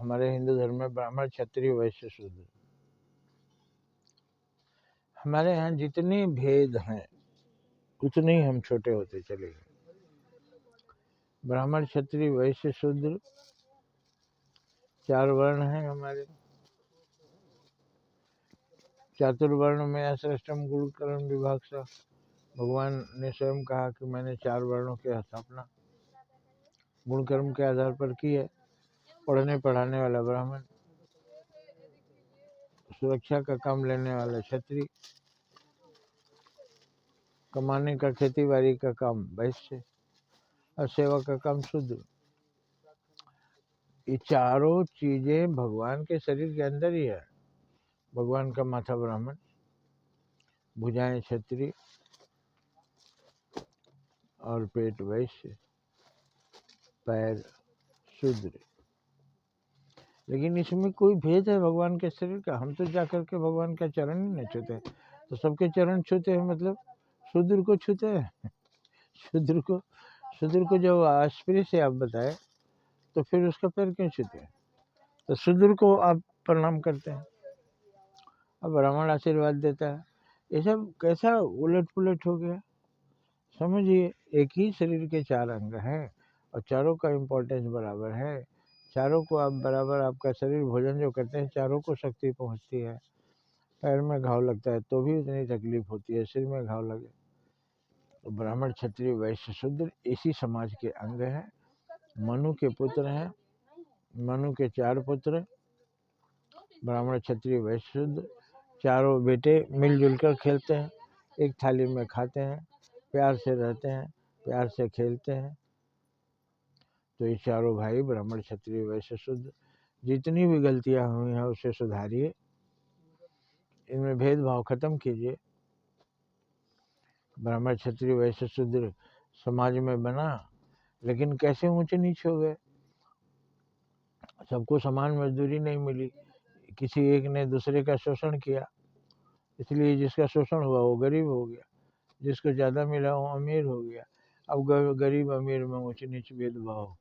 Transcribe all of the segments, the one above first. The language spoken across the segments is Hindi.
हमारे हिंदू धर्म में ब्राह्मण, क्षत्रिय, वैश्य, शूद्र, हमारे यहाँ जितने भेद हैं उतने ही हम छोटे होते चले गए। ब्राह्मण, क्षत्रिय, वैश्य, शूद्र 4 वर्ण हैं हमारे। चातुर्वर्ण में अष्टम गुण कर्म विभाग सा भगवान ने स्वयं कहा कि मैंने 4 वर्णों की स्थापना गुण कर्म के आधार पर की है। पढ़ने पढ़ाने वाला ब्राह्मण, सुरक्षा का काम लेने वाला क्षत्रिय, कमाने का खेती बाड़ी का काम वैश्य और सेवा का काम शूद्र। ये चारों चीजें भगवान के शरीर के अंदर ही है। भगवान का माथा ब्राह्मण, भुजाएं क्षत्रिय और पेट वैश्य, पैर शूद्र। लेकिन इसमें कोई भेद है भगवान के शरीर का? हम तो जाकर के भगवान का चरण ही नहीं छूते। तो सबके चरण छूते हैं मतलब शूद्र को छूते हैं। शूद्र को जब अस्पृश्य से आप बताए तो फिर उसका पैर क्यों छूते हैं? तो शूद्र को आप प्रणाम करते हैं और ब्राह्मण आशीर्वाद देता है। ये सब कैसा उलट पुलट हो गया? समझिए, एक ही शरीर के 4 अंग हैं और चारों का इम्पोर्टेंस बराबर है। चारों को आप बराबर, आपका शरीर भोजन जो करते हैं चारों को शक्ति पहुंचती है। पैर में घाव लगता है तो भी उतनी तकलीफ होती है, सिर में घाव लगे। तो ब्राह्मण, क्षत्रिय, वैश्य, शूद्र इसी समाज के अंग हैं। मनु के पुत्र हैं। मनु के 4 पुत्र, ब्राह्मण, क्षत्रिय, वैश्य, शूद्र। चारों बेटे मिलजुल कर खेलते हैं, एक थाली में खाते हैं, प्यार से रहते हैं, प्यार से खेलते हैं। तो ये चारों भाई ब्राह्मण, क्षत्रिय, वैश्य, शूद्र जितनी भी गलतियां हुई हैं उसे सुधारिए, इनमें भेदभाव खत्म कीजिए। ब्राह्मण, क्षत्रिय, वैश्य, शूद्र समाज में बना, लेकिन कैसे ऊंचे नीच हो गए? सबको समान मजदूरी नहीं मिली, किसी एक ने दूसरे का शोषण किया, इसलिए जिसका शोषण हुआ वो गरीब हो गया, जिसको ज़्यादा मिला वो अमीर हो गया। अब गरीब अमीर में ऊंच नीच भेदभाव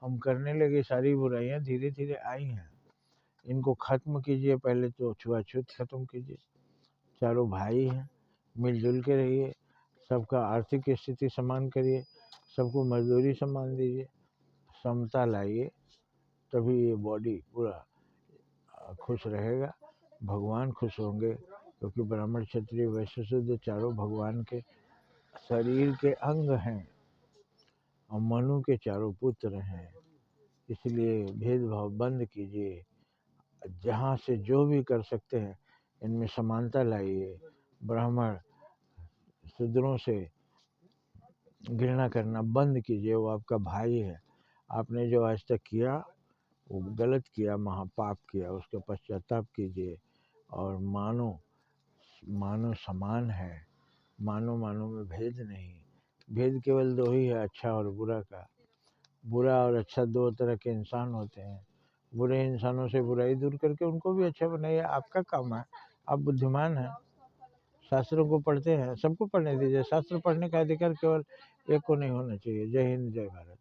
हम करने लगे। सारी बुराइयां धीरे धीरे आई हैं, इनको खत्म कीजिए। पहले तो छुआछूत खत्म कीजिए। चारों भाई हैं, मिलजुल के रहिए, सबका आर्थिक स्थिति समान करिए, सबको मजदूरी समान दीजिए, समता लाइए, तभी ये बॉडी पूरा खुश रहेगा, भगवान खुश होंगे। क्योंकि ब्राह्मण, क्षत्रिय, वैश्य, शूद्र चारों भगवान के शरीर के अंग हैं और मनु के चारों पुत्र हैं। इसलिए भेदभाव बंद कीजिए, जहाँ से जो भी कर सकते हैं इनमें समानता लाइए। ब्राह्मण शूद्रों से घृणा करना बंद कीजिए, वो आपका भाई है। आपने जो आज तक किया वो गलत किया, महापाप किया, उसका पश्चाताप कीजिए। और मानो समान है, मानो में भेद नहीं। भेद केवल 2 ही है, अच्छा और बुरा का। बुरा और अच्छा 2 तरह के इंसान होते हैं। बुरे इंसानों से बुराई दूर करके उनको भी अच्छा बनाइए, आपका काम है। आप बुद्धिमान हैं, शास्त्रों को पढ़ते हैं, सबको पढ़ने दीजिए। शास्त्र पढ़ने का अधिकार केवल एक को नहीं होना चाहिए। जय हिंद, जय भारत।